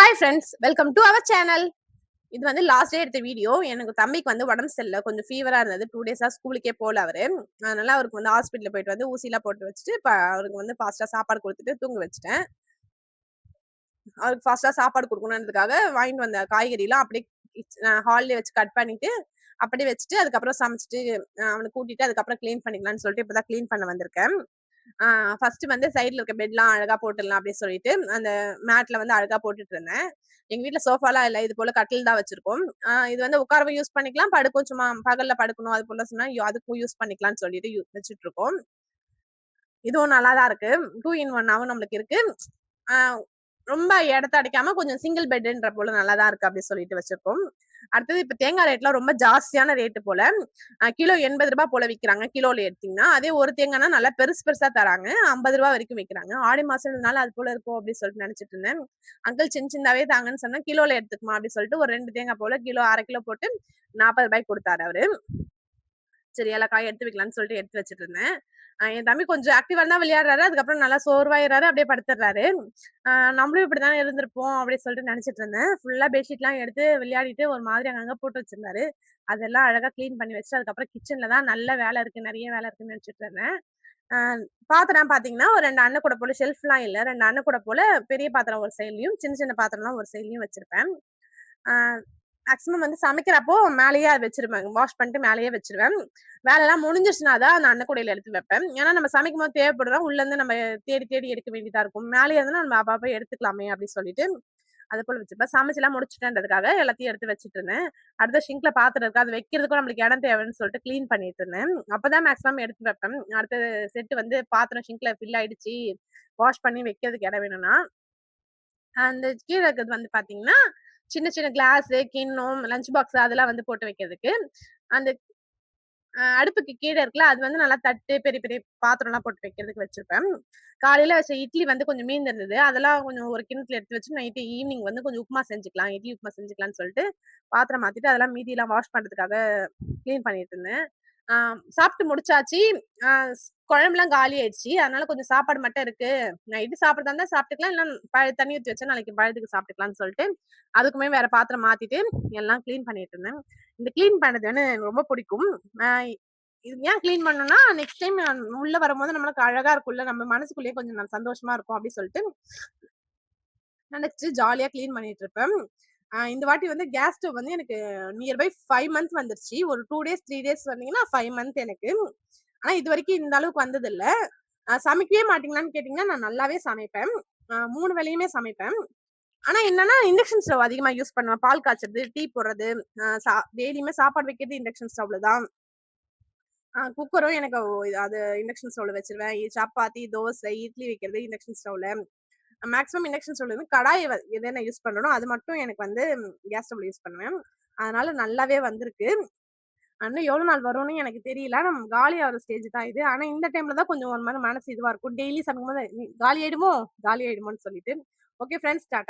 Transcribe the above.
Hi friends, welcome to our channel. இது வந்து last day எடுத்த வீடியோ. எனக்கு தம்பிக்கு வந்து உடம்பு சரியில்ல, கொஞ்சம் ஃபீவரா இருந்தது. 2 டேஸா ஸ்கூலுக்கே போல அவரு. அதனால அவருக்கு வந்து ஹாஸ்பிட்டல் போயிட்டு வந்து ஊசிலாம் போட்டு வச்சுட்டு, அவருக்கு வந்து ஃபாஸ்ட்டா சாப்பாடு குடுத்துட்டு தூங்க வச்சுட்டேன். அவருக்கு ஃபாஸ்ட்டா சாப்பாடு குடுக்கணுன்றதுக்காக வாங்கிட்டு வந்த காய்கறிலாம் அப்படியே ஹால்லயே வச்சு கட் பண்ணிட்டு, அப்படியே வச்சுட்டு, அதுக்கப்புறம் சமைச்சுட்டு, அவன கூட்டிட்டு அதுக்கப்புறம் கிளீன் பண்ணிக்கலாம்னு சொல்லிட்டு இப்பதான் கிளீன் பண்ண வந்திருக்கேன். ஃபர்ஸ்ட் வந்து சைடுல இருக்க பெட்லாம் அழகா போட்டுடலாம் அப்படின்னு சொல்லிட்டு, அந்த மேட்ல வந்து அழகா போட்டுட்டு இருந்தேன். எங்க வீட்ல சோஃபாலாம் இல்ல. இது போல கட்டில் தான் வச்சிருக்கோம். இது வந்து உட்காரவும் யூஸ் பண்ணிக்கலாம். படுக்கவும் சும்மா பகல்ல படுக்கணும் அது போல சொன்னா, அதுக்கும் யூஸ் பண்ணிக்கலாம்னு சொல்லிட்டு வச்சுட்டு இருக்கோம். இதுவும் நல்லா தான் இருக்கு. 2 இன் 1 ஆவும் நம்மளுக்கு இருக்கு. ஆ ரொம்ப இடத்த அடைக்காம கொஞ்சம் சிங்கிள் பெட்ன்ற போல நல்லா தான் இருக்கு அப்படி சொல்லிட்டு வச்சிருக்கோம். அடுத்தது இப்ப தேங்காய் ரேட்லாம் ரொம்ப ஜாஸ்தியான ரேட் போல. கிலோ ரூ. 80 போல விக்கிறாங்க. கிலோல எடுத்தீங்கன்னா. அதே ஒரு தேங்காய்னா நல்லா பெருசு பெருசா தராங்க. ரூ. 50 வரைக்கும் விக்கிறாங்க. ஆடி மாசம்னால அது போல இருக்கும் அப்படின்னு சொல்லிட்டு நினைச்சிட்டு இருந்தேன். அங்கிள் சின்னதாவே தாங்கன்னு சொன்னா கிலோல எடுத்துக்குமா அப்படின்னு சொல்லிட்டு ஒரு 2 தேங்காய் போல கிலோ 1/2 கிலோ போட்டு ரூ. 40 குடுத்தாரு அவரு. சரி எல்லா காயும் எடுத்து வைக்கலாம்னு சொல்லிட்டு எடுத்து வச்சுட்டு இருந்தேன். என் தம்பி கொஞ்சம் ஆக்டிவா தான் விளையாடுறாரு. அதுக்கப்புறம் நல்லா சோர்வாயிறாரு. அப்படியே படுத்துடுறாரு. அ நம்மளும் இப்படித்தானே இருந்திருப்போம் அப்படின்னு சொல்லிட்டு நினைச்சிட்டு இருந்தேன். ஃபுல்லா பெட்ஷீட்லாம் எடுத்து விளையாடிட்டு ஒரு மாதிரி அங்கங்க போட்டு வச்சிருந்தாரு. அதெல்லாம் அழகா கிளீன் பண்ணி வச்சுட்டு, அதுக்கப்புறம் கிச்சன்ல தான் நல்ல வேலை இருக்கு. நெறைய வேலை இருக்குன்னு நினைச்சிட்டு இருந்தேன். அ பாத்திரம் பார்த்தீங்கன்னா, ஒரு 2 அன்ன கூட போல ஷெல்ஃப்லாம் இல்ல. 2 அன்ன கூட போல பெரிய பாத்திரம் ஒரு சைட்லயும், சின்ன சின்ன பாத்திரம்லாம் ஒரு சைட்லயும் வச்சிருப்பேன். ஆ மேக்ஸிமம் வந்து சமைக்கிறப்போ மேலேயே வச்சிருவேன். வாஷ் பண்ணிட்டு மேலேயே வச்சுருவேன். வேலைலாம் முடிஞ்சிருச்சுனா தான் அந்த அன்னக்கூடையில எடுத்து வைப்பேன். ஏன்னா நம்ம சமைக்கும்போது தேவைப்படுறோம். உள்ளருந்து நம்ம தேடி தேடி எடுக்க வேண்டியதா இருக்கும். மேலேயே இருந்ததுனா நம்ம அப்பப்ப எடுத்துக்கலாமே அப்படின்னு சொல்லிட்டு, அது போல வச்சிருப்பேன். சமைச்சுலாம் முடிச்சுட்டேன்றதுக்காக எல்லாத்தையும் எடுத்து வச்சுட்டு இருந்தேன். அடுத்த ஷிங்க்ல பாத்திரம் இருக்கு. அது வைக்கிறதுக்கும் நம்மளுக்கு இடம் தேவைன்னு சொல்லிட்டு கிளீன் பண்ணிட்டு இருந்தேன். அப்பதான் மேக்ஸிமம் எடுத்து வைப்பேன். அடுத்த செட் வந்து பாத்திரம் ஷிங்க்ல ஃபில் ஆயிடுச்சு. வாஷ் பண்ணி வைக்கிறதுக்கு இடம் வேணும்னா, அந்த கீழ இருக்கிறது வந்து பாத்தீங்கன்னா, சின்ன சின்ன கிளாஸு, கிண்ணம், லஞ்ச் பாக்ஸ் அதெல்லாம் வந்து போட்டு வைக்கிறதுக்கு. அந்த அடுப்புக்கு கீழ இருக்குல்ல, அது வந்து நல்லா தட்டு, பெரிய பெரிய பாத்திரம்லாம் போட்டு வைக்கிறதுக்கு வச்சிருப்பேன். காலையில வச்ச இட்லி வந்து கொஞ்சம் மீந்திருந்தது. அதெல்லாம் கொஞ்சம் ஒரு கிண்ணத்துல எடுத்து வச்சு நைட்டு ஈவினிங் வந்து கொஞ்சம் உப்புமா செஞ்சுக்கலாம். இட்லி உப்புமா செஞ்சுக்கலாம்னு சொல்லிட்டு, பாத்திரம் மாத்திட்டு அதெல்லாம் மீதியெல்லாம் வாஷ் பண்றதுக்காக கிளீன் பண்ணிட்டு இருந்தேன். ஆ சாப்பிட்டு முடிச்சாச்சு. ஆ குழம்புலாம் காலி ஆயிடுச்சு. அதனால கொஞ்சம் சாப்பாடு மட்டும் இருக்கு. நைட்டு சாப்பிடுறதா இருந்தா சாப்பிட்டுக்கலாம். இல்ல தண்ணி ஊத்தி வச்சா நாளைக்கு பழத்துக்கு சாப்பிட்டுக்கலாம்னு சொல்லிட்டு, அதுக்குமே வேற பாத்திரம் மாத்திட்டு எல்லாம் கிளீன் பண்ணிட்டு இருந்தேன். இந்த கிளீன் பண்ணது வந்து எனக்கு ரொம்ப பிடிக்கும். அ இது ஏன் கிளீன் பண்ணணும்னா, நெக்ஸ்ட் டைம் உள்ள வரும்போது நம்மளுக்கு அழகா இருக்கும்ல. நம்ம மனசுக்குள்ளேயே கொஞ்சம் சந்தோஷமா இருக்கும் அப்டி சொல்லிட்டு நினைச்சு ஜாலியா கிளீன் பண்ணிட்டு இருப்பேன். இந்த வாட்டி வந்து கேஸ் ஸ்டவ் வந்து எனக்கு நியர் பை 5 மந்த் வந்துருச்சு. ஒரு 2 டேஸ், 3 டேஸ் வந்தீங்கன்னா 5 மந்த் எனக்கு. ஆனா இதுவரைக்கும் இந்த அளவுக்கு வந்ததில்ல. சமைக்கவே மாட்டீங்களான்னு கேட்டீங்கன்னா, நான் நல்லாவே சமைப்பேன். 3 வேளையுமே சமைப்பேன். ஆனா என்னன்னா, இண்டக்ஷன் ஸ்டவ் அதிகமா யூஸ் பண்ணுவேன். பால் காய்ச்சறது, டீ போடுறது, அ சா டெய்லியுமே சாப்பாடு வைக்கிறது இண்டக்ஷன் ஸ்டவ்ல தான். குக்கரும் எனக்கு அது இண்டக்ஷன் ஸ்டவ்ல வச்சுருவேன். சப்பாத்தி, தோசை, இட்லி வைக்கிறது இண்டக்ஷன் ஸ்டவ்ல. மேக்ஸிமம் இண்டக்ஷன் ஸ்டவ்ல வந்து கடாய் எது நான் யூஸ் பண்றேனோ, அது மட்டும் எனக்கு வந்து கேஸ் ஸ்டவ்ல யூஸ் பண்ணுவேன். அதனால நல்லாவே வந்திருக்கு. இன்னும் எவ்வளோ நாள் வரும்னு எனக்கு தெரியல. ஆனா காலி ஆகுற ஸ்டேஜ் தான் இது. ஆனா இந்த டைம்ல தான் கொஞ்சம் ஒரு மாரி மனசு இதுவா இருக்கும். டெய்லி சமைக்கும்போது காலி ஆயிடுமோ? காலி ஆயிடுமோன்னு சொல்லிட்டு. Okay friends tata.